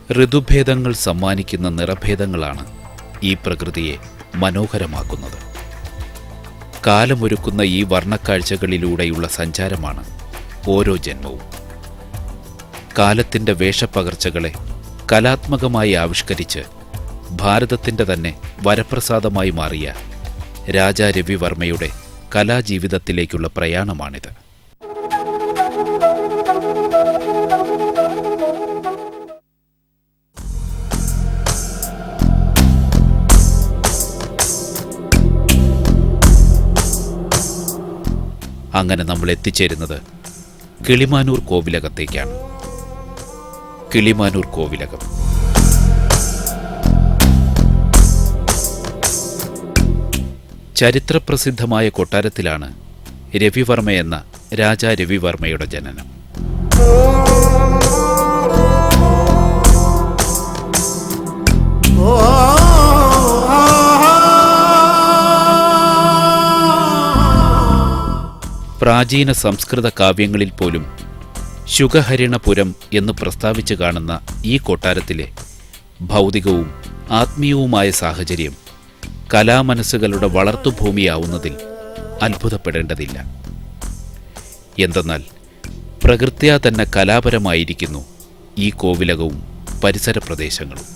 ഋതുഭേദങ്ങൾ സമ്മാനിക്കുന്ന നിറഭേദങ്ങളാണ് ഈ പ്രകൃതിയെ മനോഹരമാക്കുന്നത്. കാലമൊരുക്കുന്ന ഈ വർണ്ണക്കാഴ്ചകളിലൂടെയുള്ള സഞ്ചാരമാണ് ഓരോ ജന്മവും. കാലത്തിൻ്റെ വേഷപ്പകർച്ചകളെ കലാത്മകമായി ആവിഷ്കരിച്ച് ഭാരതത്തിൻ്റെ തന്നെ വരപ്രസാദമായി മാറിയ രാജാ രവിവർമ്മയുടെ കലാജീവിതത്തിലേക്കുള്ള പ്രയാണമാണിത്. അങ്ങനെ നമ്മൾ എത്തിച്ചേരുന്നത് കിളിമാനൂർ കോവിലകത്തേക്കാണ്. കിളിമാനൂർ കോവിലകം ചരിത്രപ്രസിദ്ധമായ കൊട്ടാരത്തിലാണ് രവിവർമ്മ എന്ന രാജാ രവിവർമ്മയുടെ ജനനം. പ്രാചീന സംസ്കൃത കാവ്യങ്ങളിൽ പോലും ശുഗഹരിണപുരം എന്ന് പ്രസ്താവിച്ച് കാണുന്ന ഈ കൊട്ടാരത്തിലെ ഭൗതികവും ആത്മീയവുമായ സാഹചര്യം കലാമനസ്സുകളുടെ വളർത്തുഭൂമിയാവുന്നതിൽ അത്ഭുതപ്പെടേണ്ടതില്ല. എന്തെന്നാൽ പ്രകൃത്യാ തന്നെ കലാപരമായിരിക്കുന്നു ഈ കോവിലകവും പരിസര പ്രദേശങ്ങളും.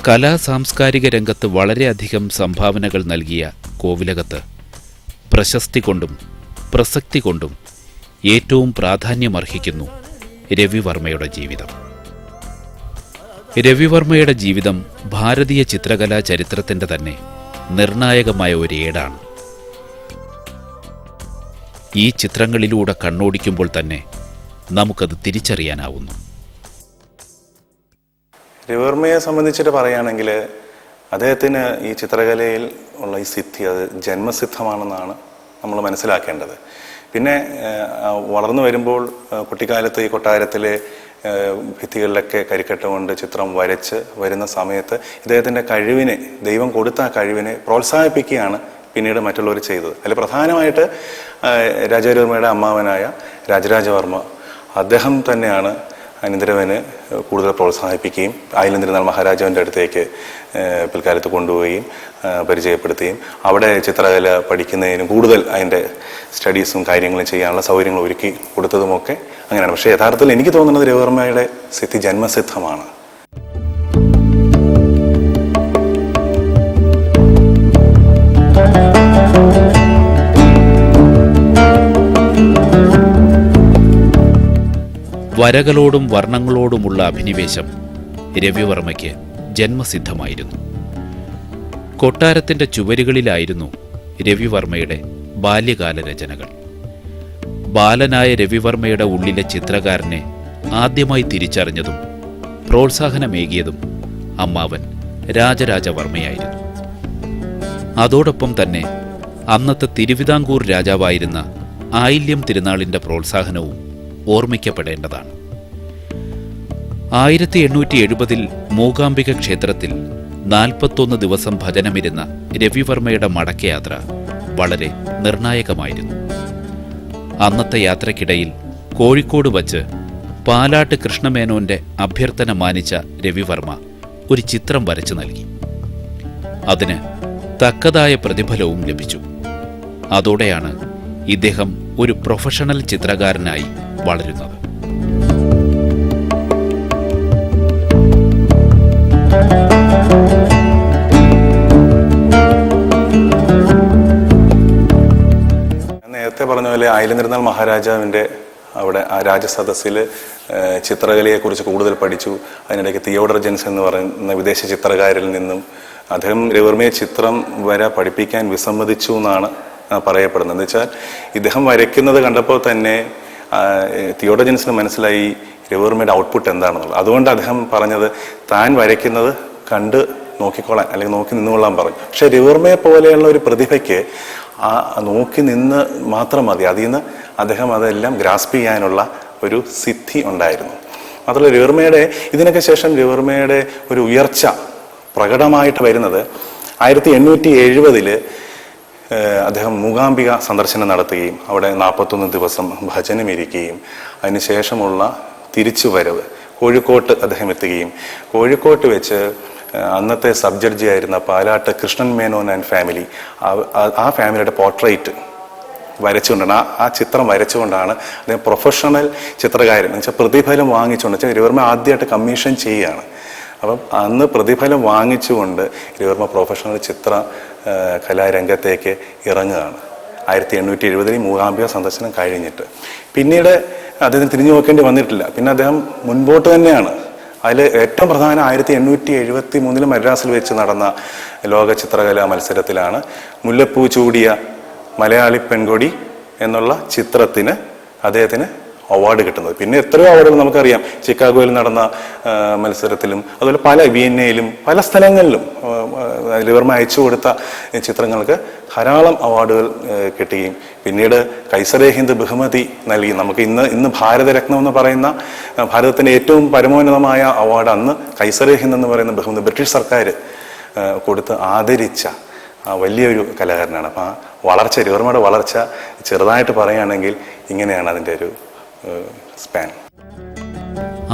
കലാ സാംസ്കാരിക രംഗത്ത് വളരെയധികം സംഭാവനകൾ നൽകിയ കോവിലകത്ത് പ്രശസ്തി കൊണ്ടും പ്രസക്തി കൊണ്ടും ഏറ്റവും പ്രാധാന്യമർഹിക്കുന്നു രവിവർമ്മയുടെ ജീവിതം. രവിവർമ്മയുടെ ജീവിതം ഭാരതീയ ചിത്രകലാ ചരിത്രത്തിൻ്റെ തന്നെ നിർണായകമായ ഒരു ഏടാണ്. ഈ ചിത്രങ്ങളിലൂടെ കണ്ണോടിക്കുമ്പോൾ തന്നെ നമുക്കത് തിരിച്ചറിയാനാവുന്നു. രവിവർമ്മയെ സംബന്ധിച്ചിട്ട് പറയുകയാണെങ്കിൽ അദ്ദേഹത്തിന് ഈ ചിത്രകലയിൽ ഉള്ള ഈ സിദ്ധി അത് ജന്മസിദ്ധമാണെന്നാണ് നമ്മൾ മനസ്സിലാക്കേണ്ടത്. പിന്നെ വളർന്നു വരുമ്പോൾ കുട്ടിക്കാലത്ത് ഈ കൊട്ടാരത്തിലെ ഭിത്തികളിലൊക്കെ കരിക്കട്ട കൊണ്ട് ചിത്രം വരച്ച് വരുന്ന സമയത്ത് ഇദ്ദേഹത്തിൻ്റെ കഴിവിനെ, ദൈവം കൊടുത്ത ആ കഴിവിനെ പ്രോത്സാഹിപ്പിക്കുകയാണ് പിന്നീട് മറ്റുള്ളവർ ചെയ്തത്. അതിൽ പ്രധാനമായിട്ട് രാജാ രവിവർമ്മയുടെ അമ്മാവനായ രാജരാജവർമ്മ അദ്ദേഹം തന്നെയാണ് അനന്തരവന് കൂടുതൽ പ്രോത്സാഹിപ്പിക്കുകയും ആയില്യംതിരുനാൾ മഹാരാജാവിൻ്റെ അടുത്തേക്ക് പിൽക്കാലത്ത് കൊണ്ടുപോവുകയും പരിചയപ്പെടുത്തുകയും അവിടെ ചിത്രകല പഠിക്കുന്നതിനും കൂടുതൽ അതിൻ്റെ സ്റ്റഡീസും കാര്യങ്ങളും ചെയ്യാനുള്ള സൗകര്യങ്ങൾ ഒരുക്കി കൊടുത്തതുമൊക്കെ അങ്ങനെയാണ്. പക്ഷേ യഥാർത്ഥത്തിൽ എനിക്ക് തോന്നുന്നത് രവിവർമ്മയുടെ സിദ്ധി ജന്മസിദ്ധമാണ്. വരകളോടും വർണ്ണങ്ങളോടുമുള്ള അഭിനിവേശം രവിവർമ്മയ്ക്ക് ജന്മസിദ്ധമായിരുന്നു. കൊട്ടാരത്തിൻ്റെ ചുവരുകളിലായിരുന്നു രവിവർമ്മയുടെ ബാല്യകാല രചനകൾ. ബാലനായ രവിവർമ്മയുടെ ഉള്ളിലെ ചിത്രകാരനെ ആദ്യമായി തിരിച്ചറിഞ്ഞതും പ്രോത്സാഹനമേകിയതും അമ്മാവൻ രാജരാജവർമ്മയായിരുന്നു. അതോടൊപ്പം തന്നെ അന്നത്തെ തിരുവിതാംകൂർ രാജാവായിരുന്ന ആയില്യം തിരുനാളിൻ്റെ പ്രോത്സാഹനവും ഓർമ്മിക്കപ്പെടേണ്ടതാണ്. 1870 മൂകാംബിക ക്ഷേത്രത്തിൽ 41 ദിവസം ഭജനമിരുന്ന രവിവർമ്മയുടെ മടക്കയാത്ര വളരെ നിർണായകമായിരുന്നു. അന്നത്തെ യാത്രക്കിടയിൽ കോഴിക്കോട് വച്ച് പാലാട്ട് കൃഷ്ണമേനോന്റെ അഭ്യർത്ഥന മാനിച്ച രവിവർമ്മ ഒരു ചിത്രം വരച്ചു നൽകി. അതിന് തക്കതായ പ്രതിഫലവും ലഭിച്ചു. അതോടെയാണ് ഇദ്ദേഹം ഒരു പ്രൊഫഷണൽ ചിത്രകാരനായി വളരുന്നത്. നേരത്തെ പറഞ്ഞ പോലെ ആയില്യംതിരുനാൾ മഹാരാജാവിൻ്റെ അവിടെ ആ രാജസദസ്സിൽ ചിത്രകലയെക്കുറിച്ച് കൂടുതൽ പഠിച്ചു. അതിനിടയ്ക്ക് തിയോഡർ ജെൻസ് എന്ന് പറയുന്ന വിദേശ ചിത്രകാരിൽ നിന്നും അദ്ദേഹം രവിവർമ്മയെ ചിത്രം വര പഠിപ്പിക്കാൻ വിസമ്മതിച്ചു എന്നാണ് പറയപ്പെടുന്നത്. എന്ന് വെച്ചാൽ ഇദ്ദേഹം വരയ്ക്കുന്നത് കണ്ടപ്പോൾ തന്നെ തിയോഡർ ജെൻസിന് മനസ്സിലായി രവിവർമ്മയുടെ ഔട്ട്പുട്ട് എന്താണെന്നുള്ളത്. അതുകൊണ്ട് അദ്ദേഹം പറഞ്ഞത് താൻ വരയ്ക്കുന്നത് കണ്ട് നോക്കിക്കോളാൻ അല്ലെങ്കിൽ നോക്കി നിന്നുകൊള്ളാൻ പറഞ്ഞു. പക്ഷെ രവിവർമ്മയെ പോലെയുള്ള ഒരു പ്രതിഭയ്ക്ക് ആ നോക്കി നിന്ന് മാത്രം മതി, അതിൽ നിന്ന് അദ്ദേഹം അതെല്ലാം ഗ്രാസ്പ് ചെയ്യാനുള്ള ഒരു സിദ്ധി ഉണ്ടായിരുന്നു. മാത്രമല്ല രവിവർമ്മയുടെ ഇതിനൊക്കെ ശേഷം രവിവർമ്മയുടെ ഒരു ഉയർച്ച പ്രകടമായിട്ട് വരുന്നത് 1870 അദ്ദേഹം മൂകാംബിക സന്ദർശനം നടത്തുകയും അവിടെ 41 ദിവസം ഭജനം ഇരിക്കുകയും അതിനുശേഷമുള്ള തിരിച്ചുവരവ് കോഴിക്കോട്ട് അദ്ദേഹം എത്തുകയും കോഴിക്കോട്ട് വെച്ച് അന്നത്തെ സബ് ജഡ്ജി ആയിരുന്ന പാലാട്ട് കൃഷ്ണൻ മേനോൻ ആൻഡ് ഫാമിലി ആ ഫാമിലിയുടെ പോർട്രേറ്റ് വരച്ചുകൊണ്ടാണ് ആ ചിത്രം വരച്ചുകൊണ്ടാണ് അദ്ദേഹം പ്രൊഫഷണൽ ചിത്രകാരൻ എന്ന് വെച്ചാൽ പ്രതിഫലം വാങ്ങിച്ചുകൊണ്ട് വെച്ചാൽ രവിവർമ്മ ആദ്യമായിട്ട് കമ്മീഷൻ ചെയ്യുകയാണ്. അപ്പം അന്ന് പ്രതിഫലം വാങ്ങിച്ചുകൊണ്ട് രവിവർമ്മ പ്രൊഫഷണൽ ചിത്ര കലാരംഗത്തേക്ക് ഇറങ്ങുകയാണ് 1870 മൂകാംബിക സന്ദർശനം കഴിഞ്ഞിട്ട്. പിന്നീട് അദ്ദേഹം തിരിഞ്ഞു നോക്കേണ്ടി വന്നിട്ടില്ല. പിന്നെ അദ്ദേഹം മുൻപോട്ട് തന്നെയാണ്. അതിൽ ഏറ്റവും പ്രധാനം 1873 മദ്രാസിൽ വെച്ച് നടന്ന ലോക ചിത്രകലാ മത്സരത്തിലാണ് മുല്ലപ്പൂ ചൂടിയ മലയാളി പെൺകൊടി എന്നുള്ള ചിത്രത്തിന് അദ്ദേഹത്തിന് അവാർഡ് കിട്ടുന്നത്. പിന്നെ എത്രയോ അവാർഡുകൾ നമുക്കറിയാം. ചിക്കാഗോയിൽ നടന്ന മത്സരത്തിലും അതുപോലെ പല വിയന്നയിലും പല സ്ഥലങ്ങളിലും രവിവർമ്മ അയച്ചു കൊടുത്ത ചിത്രങ്ങൾക്ക് ധാരാളം അവാർഡുകൾ കിട്ടുകയും പിന്നീട് കൈസറെ ഹിന്ദ് ബഹുമതി നൽകി നമുക്ക് ഇന്ന് ഭാരതരത്നം എന്ന് പറയുന്ന ഭാരതത്തിൻ്റെ ഏറ്റവും പരമോന്നതമായ അവാർഡ് അന്ന് കൈസറെ ഹിന്ദ് എന്ന് പറയുന്ന ബഹുമതി ബ്രിട്ടീഷ് സർക്കാർ കൊടുത്ത് ആദരിച്ച വലിയൊരു കലാകാരനാണ്. അപ്പം ആ വളർച്ച രവിവർമ്മയുടെ വളർച്ച ചെറുതായിട്ട് പറയുകയാണെങ്കിൽ ഇങ്ങനെയാണ് അതിൻ്റെ ഒരു സ്പാൻ.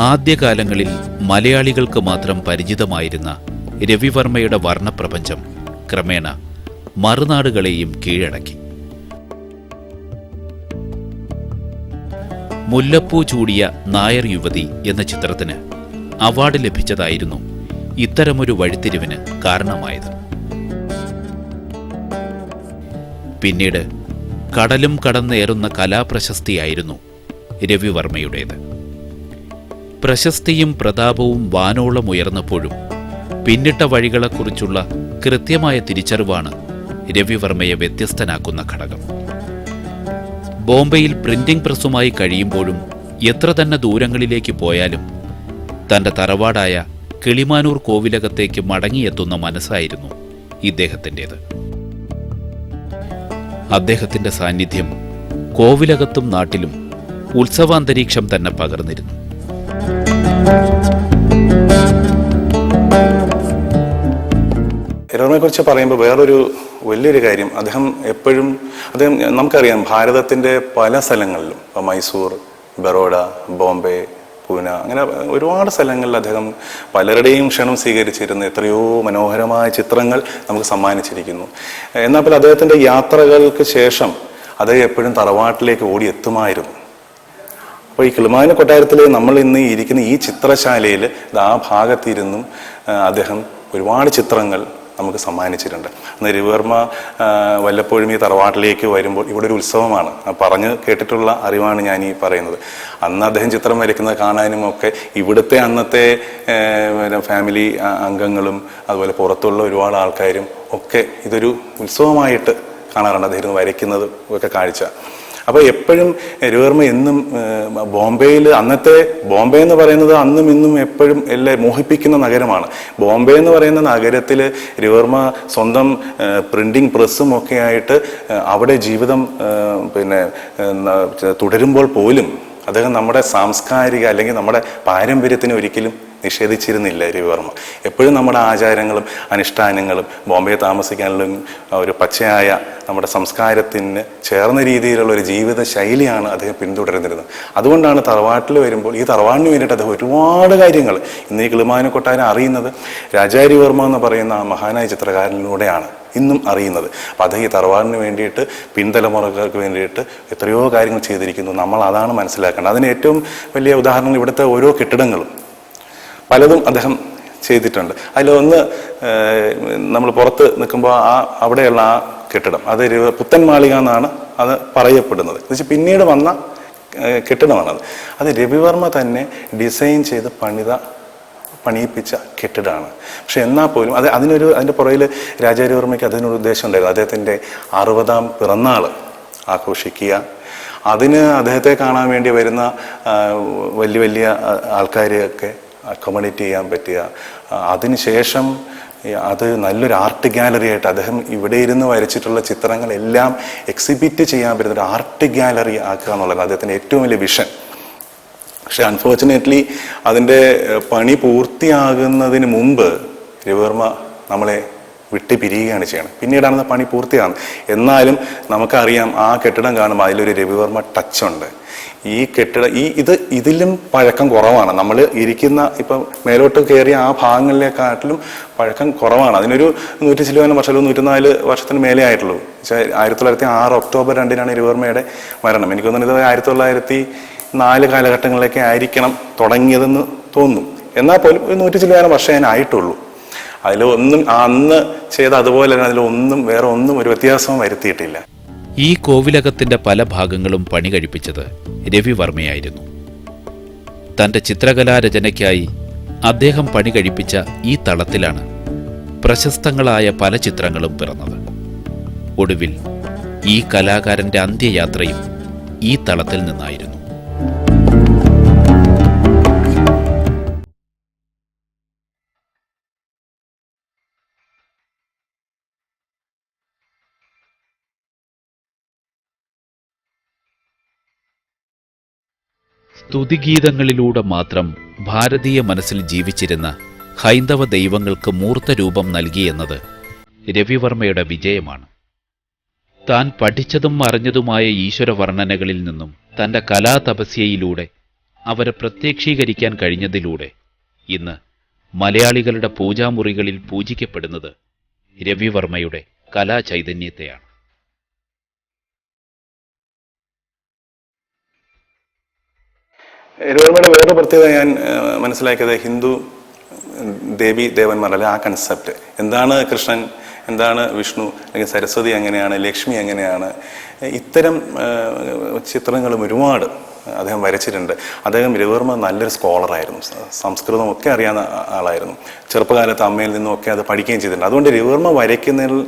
ആദ്യകാലങ്ങളിൽ മലയാളികൾക്ക് മാത്രം പരിചിതമായിരുന്ന രവിവർമ്മയുടെ വർണ്ണപ്രപഞ്ചം ക്രമേണ മറുനാടുകളെയും കീഴടക്കി. മുല്ലപ്പൂ ചൂടിയ നായർ യുവതി എന്ന ചിത്രത്തിന് അവാർഡ് ലഭിച്ചതായിരുന്നു ഇത്തരമൊരു വഴിത്തിരിവിന് കാരണമായത്. പിന്നീട് കടലും കടന്നേറുന്ന കലാപ്രശസ്തിയായിരുന്നു രവിവർമ്മയുടേത്. പ്രശസ്തിയും പ്രതാപവും വാനോളം ഉയർന്നപ്പോഴും പിന്നിട്ട വഴികളെക്കുറിച്ചുള്ള കൃത്യമായ തിരിച്ചറിവാണ് രവിവർമ്മയെ വ്യത്യസ്തനാക്കുന്ന ഘടകം. ബോംബെയിൽ പ്രിന്റിംഗ് പ്രസ്സുമായി കഴിയുമ്പോഴും എത്ര തന്നെ ദൂരങ്ങളിലേക്ക് പോയാലും തൻ്റെ തറവാടായ കിളിമാനൂർ കോവിലകത്തേക്ക് മടങ്ങിയെത്തുന്ന മനസ്സായിരുന്നു ഇദ്ദേഹത്തിൻ്റേത്. അദ്ദേഹത്തിൻ്റെ സാന്നിധ്യം കോവിലകത്തും നാട്ടിലും ഉത്സവാന്തരീക്ഷം തന്നെ പകർന്നിരുന്നു. രവിവർമ്മയെക്കുറിച്ച് പറയുമ്പോൾ വേറൊരു വലിയൊരു കാര്യം, അദ്ദേഹം നമുക്കറിയാം ഭാരതത്തിൻ്റെ പല സ്ഥലങ്ങളിലും, ഇപ്പോൾ മൈസൂർ, ബറോഡ, ബോംബെ, പൂന, അങ്ങനെ ഒരുപാട് സ്ഥലങ്ങളിൽ അദ്ദേഹം പലരുടെയും ക്ഷണം സ്വീകരിച്ചിരുന്ന എത്രയോ മനോഹരമായ ചിത്രങ്ങൾ നമുക്ക് സമ്മാനിച്ചിരിക്കുന്നു. എന്നാൽ പിന്നെ അദ്ദേഹത്തിൻ്റെ യാത്രകൾക്ക് ശേഷം അദ്ദേഹം എപ്പോഴും തറവാട്ടിലേക്ക് ഓടി എത്തുമായിരുന്നു. അപ്പോൾ ഈ കിളിമാനൂർ കൊട്ടാരത്തിൽ നമ്മൾ ഇന്ന് ഇരിക്കുന്ന ഈ ചിത്രശാലയിൽ ആ ഭാഗത്തിരുന്നും അദ്ദേഹം ഒരുപാട് ചിത്രങ്ങൾ നമുക്ക് സമ്മാനിച്ചിട്ടുണ്ട്. അന്ന് രവിവർമ്മ വല്ലപ്പോഴും ഈ തറവാട്ടിലേക്ക് വരുമ്പോൾ ഇവിടെ ഒരു ഉത്സവമാണ്, പറഞ്ഞ് കേട്ടിട്ടുള്ള അറിവാണ് ഞാൻ ഈ പറയുന്നത്. അന്ന് അദ്ദേഹം ചിത്രം വരയ്ക്കുന്നത് കാണാനും ഒക്കെ ഇവിടുത്തെ അന്നത്തെ ഫാമിലി അംഗങ്ങളും അതുപോലെ പുറത്തുള്ള ഒരുപാട് ആൾക്കാരും ഒക്കെ ഇതൊരു ഉത്സവമായിട്ട് കാണാറുണ്ട് അദ്ദേഹം വരയ്ക്കുന്നത് ഒക്കെ കാഴ്ച. അപ്പോൾ എപ്പോഴും രവിവർമ്മ എന്നും ബോംബെയിൽ, അന്നത്തെ ബോംബെ എന്ന് പറയുന്നത് അന്നും ഇന്നും എപ്പോഴും എല്ലാം മോഹിപ്പിക്കുന്ന നഗരമാണ്. ബോംബെ എന്ന് പറയുന്ന നഗരത്തിൽ രവിവർമ്മ സ്വന്തം പ്രിന്റിംഗ് പ്രസ്സും ഒക്കെ ആയിട്ട് അവിടെ ജീവിതം തുടരുമ്പോൾ പോലും അദ്ദേഹം നമ്മുടെ സാംസ്കാരിക അല്ലെങ്കിൽ നമ്മുടെ പാരമ്പര്യത്തിന് ഒരിക്കലും നിഷേധിച്ചിരുന്നില്ല രവിവർമ്മ. എപ്പോഴും നമ്മുടെ ആചാരങ്ങളും അനുഷ്ഠാനങ്ങളും ബോംബെ താമസിക്കാനുള്ള ഒരു പച്ചയായ നമ്മുടെ സംസ്കാരത്തിന് ചേർന്ന രീതിയിലുള്ള ഒരു ജീവിത ശൈലിയാണ് അദ്ദേഹം പിന്തുടരുന്നിരുന്നത്. അതുകൊണ്ടാണ് തറവാട്ടിൽ വരുമ്പോൾ ഈ തറവാടിന് വേണ്ടിയിട്ട് അദ്ദേഹം ഒരുപാട് കാര്യങ്ങൾ ഇന്ന് ഈ കിളിമാനൂർ കൊട്ടാരം അറിയുന്നത് രാജാരവിവർമ്മ എന്ന് പറയുന്ന ആ മഹാനായ ചിത്രകാരനിലൂടെയാണ് ഇന്നും അറിയുന്നത്. അപ്പം അദ്ദേഹം ഈ തറവാടിന് വേണ്ടിയിട്ട് പിൻതലമുറകൾക്ക് വേണ്ടിയിട്ട് എത്രയോ കാര്യങ്ങൾ ചെയ്തിരിക്കുന്നു. നമ്മൾ അതാണ് മനസ്സിലാക്കേണ്ടത്. അതിന് ഏറ്റവും വലിയ ഉദാഹരണം ഇവിടുത്തെ ഓരോ കെട്ടിടങ്ങളും പലതും അദ്ദേഹം ചെയ്തിട്ടുണ്ട്. അതിലൊന്ന് നമ്മൾ പുറത്ത് നിൽക്കുമ്പോൾ അവിടെയുള്ള ആ കെട്ടിടം അത് പുത്തൻ മാളിക എന്നാണ് അത് പറയപ്പെടുന്നത്. എന്ന് വെച്ചാൽ പിന്നീട് വന്ന കെട്ടിടമാണത്. അത് രവിവർമ്മ തന്നെ ഡിസൈൻ ചെയ്ത് പണിയിപ്പിച്ച കെട്ടിടമാണ്. പക്ഷെ എന്നാൽ പോലും അതിൻ്റെ പുറകിൽ രാജാരവിവർമ്മയ്ക്ക് അതിനൊരു ഉദ്ദേശം ഉണ്ടായിരുന്നു. അദ്ദേഹത്തിൻ്റെ 60ാം പിറന്നാൾ ആഘോഷിക്കുക, അതിന് അദ്ദേഹത്തെ കാണാൻ വേണ്ടി വരുന്ന വലിയ വലിയ ആൾക്കാരെയൊക്കെ അക്കോമഡേറ്റ് ചെയ്യാൻ പറ്റുക, അതിനുശേഷം അത് നല്ലൊരു ആർട്ട് ഗാലറി ആയിട്ട് അദ്ദേഹം ഇവിടെ ഇരുന്ന് വരച്ചിട്ടുള്ള ചിത്രങ്ങളെല്ലാം എക്സിബിറ്റ് ചെയ്യാൻ പറ്റുന്ന ഒരു ആർട്ട് ഗാലറി ആക്കുക എന്നുള്ളത് അദ്ദേഹത്തിൻ്റെ ഏറ്റവും വലിയ വിഷൻ. പക്ഷെ അൺഫോർച്ചുനേറ്റ്ലി അതിൻ്റെ പണി പൂർത്തിയാകുന്നതിന് മുമ്പ് രവിവർമ്മ നമ്മളെ വിട്ട് പിരിയുകയാണ് ചെയ്യണം. പിന്നീടാണ് പണി പൂർത്തിയാകുന്നത്. എന്നാലും നമുക്കറിയാം ആ കെട്ടിടം കാണുമ്പോൾ അതിലൊരു രവിവർമ്മ ടച്ചുണ്ട്. ഈ ഇതിലും പഴക്കം കുറവാണ്. നമ്മൾ ഇരിക്കുന്ന ഇപ്പം മേലോട്ട് കയറിയ ആ ഭാഗങ്ങളിലേക്കാട്ടിലും പഴക്കം കുറവാണ്. അതിനൊരു 100 ചില്ലുവാനും വർഷം 104 വർഷത്തിന് മേലെ ആയിട്ടുള്ളൂ. 1906 ഒക്ടോബർ 2 രവിവർമ്മയുടെ മരണം. എനിക്ക് തോന്നുന്നത് 1904 കാലഘട്ടങ്ങളിലൊക്കെ ആയിരിക്കണം തുടങ്ങിയതെന്ന് തോന്നുന്നു. എന്നാൽ പോലും ഒരു 100 ചില്ലുവാനും വർഷം ആയിട്ടുള്ളൂ. അതിലൊന്നും അന്ന് ചെയ്ത അതുപോലെ തന്നെ അതിലൊന്നും വേറെ ഒന്നും ഒരു വ്യത്യാസവും വരുത്തിയിട്ടില്ല. ഈ കോവിലകത്തിന്റെ പല ഭാഗങ്ങളും പണി കഴിപ്പിച്ചത് രവിവർമ്മയായിരുന്നു. തന്റെ ചിത്രകലാരചനയ്ക്കായി അദ്ദേഹം പണി കഴിപ്പിച്ച ഈ തളത്തിലാണ് പ്രശസ്തങ്ങളായ പല ചിത്രങ്ങളും പിറന്നത്. ഒടുവിൽ ഈ കലാകാരന്റെ അന്ത്യയാത്രയും ഈ തളത്തിൽ നിന്നായിരുന്നു. സ്തുതിഗീതങ്ങളിലൂടെ മാത്രം ഭാരതീയ മനസ്സിൽ ജീവിച്ചിരുന്ന ഹൈന്ദവ ദൈവങ്ങൾക്ക് മൂർത്തരൂപം നൽകിയെന്നത് രവിവർമ്മയുടെ വിജയമാണ്. താൻ പഠിച്ചതും അറിഞ്ഞതുമായ ഈശ്വരവർണ്ണനകളിൽ നിന്നും തന്റെ കലാതപസ്യയിലൂടെ അവരെ പ്രത്യക്ഷീകരിക്കാൻ കഴിഞ്ഞതിലൂടെ ഇന്ന് മലയാളികളുടെ പൂജാമുറികളിൽ പൂജിക്കപ്പെടുന്നത് രവിവർമ്മയുടെ കലാചൈതന്യത്തെയാണ്. രവിവർമ്മയുടെ വേറൊരു പ്രത്യേകത ഞാൻ മനസ്സിലാക്കിയത് ഹിന്ദു ദേവി ദേവന്മാരല്ല ആ കൺസെപ്റ്റ്. എന്താണ് കൃഷ്ണൻ, എന്താണ് വിഷ്ണു, അല്ലെങ്കിൽ സരസ്വതി എങ്ങനെയാണ്, ലക്ഷ്മി എങ്ങനെയാണ്, ഇത്തരം ചിത്രങ്ങളും ഒരുപാട് അദ്ദേഹം വരച്ചിട്ടുണ്ട്. അദ്ദേഹം രവിവർമ്മ നല്ലൊരു സ്കോളറായിരുന്നു. സംസ്കൃതമൊക്കെ അറിയാവുന്ന ആളായിരുന്നു. ചെറുപ്പകാലത്ത് അമ്മയിൽ നിന്നുമൊക്കെ അത് പഠിക്കുകയും ചെയ്തിട്ടുണ്ട്. അതുകൊണ്ട് രവിവർമ്മ വരയ്ക്കുന്നതിൽ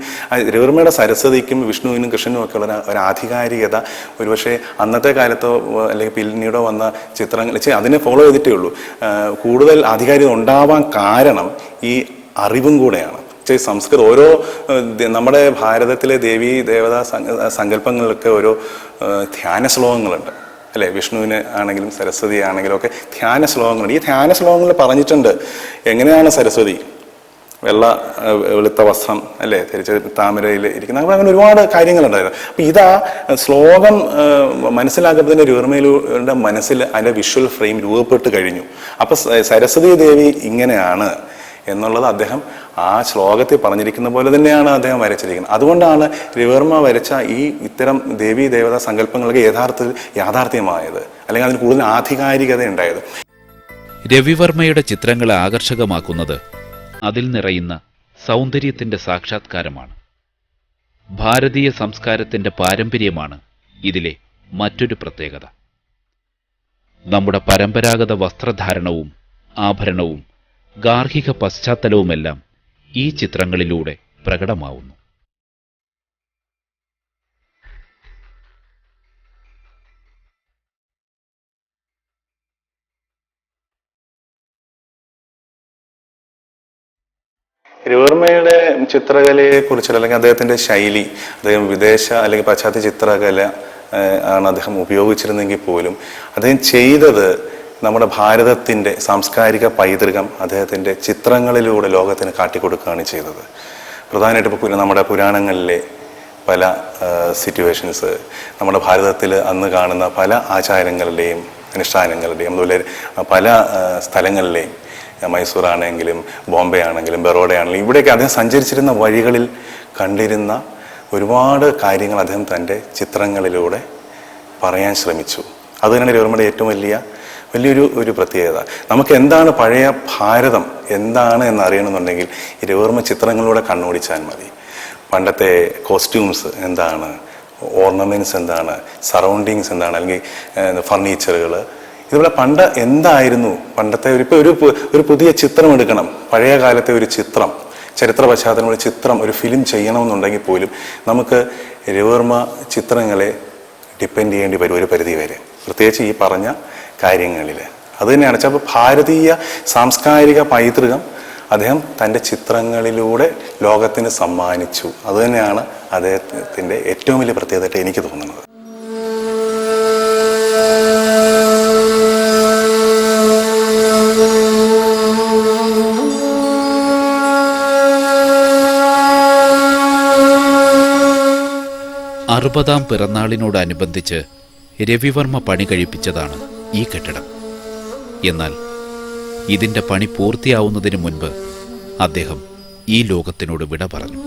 രവിവർമ്മയുടെ സരസ്വതിക്കും വിഷ്ണുവിനും കൃഷ്ണനും ഒക്കെ ഉള്ള ഒരു ആധികാരികത ഒരുപക്ഷെ അന്നത്തെ കാലത്തോ അല്ലെങ്കിൽ പിന്നീടോ വന്ന ചിത്രങ്ങൾ അതിനെ ഫോളോ ചെയ്തിട്ടേ ഉള്ളൂ. കൂടുതൽ ആധികാരികത ഉണ്ടാവാൻ കാരണം ഈ അറിവും കൂടെയാണ്. സംസ്കൃതം ഓരോ നമ്മുടെ ഭാരതത്തിലെ ദേവീ ദേവതാ സങ്കല്പങ്ങളിലൊക്കെ ഓരോ ധ്യാന ശ്ലോകങ്ങളുണ്ട് അല്ലെ. വിഷ്ണുവിന് ആണെങ്കിലും സരസ്വതി ആണെങ്കിലും ഒക്കെ ധ്യാന ശ്ലോകങ്ങളുണ്ട്. ഈ ധ്യാന ശ്ലോകങ്ങളിൽ പറഞ്ഞിട്ടുണ്ട് എങ്ങനെയാണ് സരസ്വതി വെളുത്ത വസ്ത്രം അല്ലെ ധരിച്ച് താമരയിൽ ഇരിക്കുന്ന അങ്ങനെ ഒരുപാട് കാര്യങ്ങളുണ്ടായിരുന്നു. അപ്പൊ ഇതാ ശ്ലോകം മനസ്സിലാക്കുമ്പോൾ തന്നെ രവിവർമ്മയുടെ മനസ്സിൽ അതിന്റെ വിഷ്വൽ ഫ്രെയിം രൂപപ്പെട്ട് കഴിഞ്ഞു. അപ്പൊ സരസ്വതി ദേവി ഇങ്ങനെയാണ് എന്നുള്ളത് അദ്ദേഹം ആ ശ്ലോകത്തിൽ പറഞ്ഞിരിക്കുന്ന പോലെ തന്നെയാണ് അദ്ദേഹം വരച്ചിരിക്കുന്നത്. അതുകൊണ്ടാണ് രവിവർമ്മ വരച്ച ഇത്തരം ദേവീ ദേവതാ സങ്കല്പങ്ങൾക്ക് യഥാർത്ഥത്തിൽ യാഥാർത്ഥ്യമായത്, അല്ലെങ്കിൽ അതിന് കൂടുതൽ ആധികാരികത ഉണ്ടായത്. രവിവർമ്മയുടെ ചിത്രങ്ങളെ ആകർഷകമാക്കുന്നത് അതിൽ നിറയുന്ന സൗന്ദര്യത്തിന്റെ സാക്ഷാത്കാരമാണ്. ഭാരതീയ സംസ്കാരത്തിന്റെ പാരമ്പര്യമാണ് ഇതിലെ മറ്റൊരു പ്രത്യേകത. നമ്മുടെ പരമ്പരാഗത വസ്ത്രധാരണവും ആഭരണവും ഗാർഹിക പശ്ചാത്തലവുമെല്ലാം ഈ ചിത്രങ്ങളിലൂടെ പ്രകടമാവുന്നു. രവിവർമ്മയുടെ ചിത്രകലയെ കുറിച്ച് അല്ലെങ്കിൽ അദ്ദേഹത്തിന്റെ ശൈലി, അദ്ദേഹം വിദേശ അല്ലെങ്കിൽ പാശ്ചാത്യ ചിത്രകല ആണ് അദ്ദേഹം ഉപയോഗിച്ചിരുന്നെങ്കിൽ പോലും അദ്ദേഹം ചെയ്തത് നമ്മുടെ ഭാരതത്തിൻ്റെ സാംസ്കാരിക പൈതൃകം അദ്ദേഹത്തിൻ്റെ ചിത്രങ്ങളിലൂടെ ലോകത്തിന് കാട്ടിക്കൊടുക്കുകയാണ് ചെയ്തത്. പ്രധാനമായിട്ട് ഇപ്പോൾ നമ്മുടെ പുരാണങ്ങളിലെ പല സിറ്റുവേഷൻസ്, നമ്മുടെ ഭാരതത്തിൽ അന്ന് കാണുന്ന പല ആചാരങ്ങളുടെയും അനുഷ്ഠാനങ്ങളുടെയും അതുപോലെ പല സ്ഥലങ്ങളിലെയും മൈസൂർ ആണെങ്കിലും ബോംബെ ആണെങ്കിലും ബറോഡ ആണെങ്കിലും ഇവിടെയൊക്കെ അദ്ദേഹം സഞ്ചരിച്ചിരുന്ന വഴികളിൽ കണ്ടിരുന്ന ഒരുപാട് കാര്യങ്ങൾ അദ്ദേഹം തൻ്റെ ചിത്രങ്ങളിലൂടെ പറയാൻ ശ്രമിച്ചു. അതുതന്നെയാണ് രവിവർമ്മയുടെ ഏറ്റവും വലിയൊരു പ്രത്യേകത. നമുക്ക് എന്താണ് പഴയ ഭാരതം എന്താണ് എന്ന് അറിയണമെന്നുണ്ടെങ്കിൽ ഈ രവിവർമ്മ ചിത്രങ്ങളിലൂടെ കണ്ണോടിച്ചാൽ മതി. പണ്ടത്തെ കോസ്റ്റ്യൂംസ് എന്താണ്, ഓർണമെന്റ്സ് എന്താണ്, സറൗണ്ടിങ്സ് എന്താണ്, അല്ലെങ്കിൽ ഫർണിച്ചറുകൾ, ഇതുപോലെ പണ്ട് എന്തായിരുന്നു പണ്ടത്തെ ഒരു പുതിയ ചിത്രം എടുക്കണം, പഴയ കാലത്തെ ഒരു ചിത്രം, ചരിത്ര പശ്ചാത്തലമുള്ള ചിത്രം, ഒരു ഫിലിം ചെയ്യണമെന്നുണ്ടെങ്കിൽ പോലും നമുക്ക് രവിവർമ്മ ചിത്രങ്ങളെ ഡിപ്പെൻഡ് ചെയ്യേണ്ടി വരും ഒരു പരിധി വരെ, പ്രത്യേകിച്ച് ഈ പറഞ്ഞ കാര്യങ്ങളിൽ. അത് തന്നെയാണ് വെച്ചാൽ ഭാരതീയ സാംസ്കാരിക പൈതൃകം അദ്ദേഹം തൻ്റെ ചിത്രങ്ങളിലൂടെ ലോകത്തിന് സമ്മാനിച്ചു. അതുതന്നെയാണ് അദ്ദേഹത്തിൻ്റെ ഏറ്റവും വലിയ പ്രത്യേകതയായിട്ട് എനിക്ക് തോന്നുന്നത്. 60-ാം പിറന്നാളിനോടനുബന്ധിച്ച് രവിവർമ്മ പണി കഴിപ്പിച്ചതാണ് ഈ കെട്ടിടം. എന്നാൽ ഇതിൻ്റെ പണി പൂർത്തിയാവുന്നതിന് മുൻപ് അദ്ദേഹം ഈ ലോകത്തിനോട് വിട പറഞ്ഞു.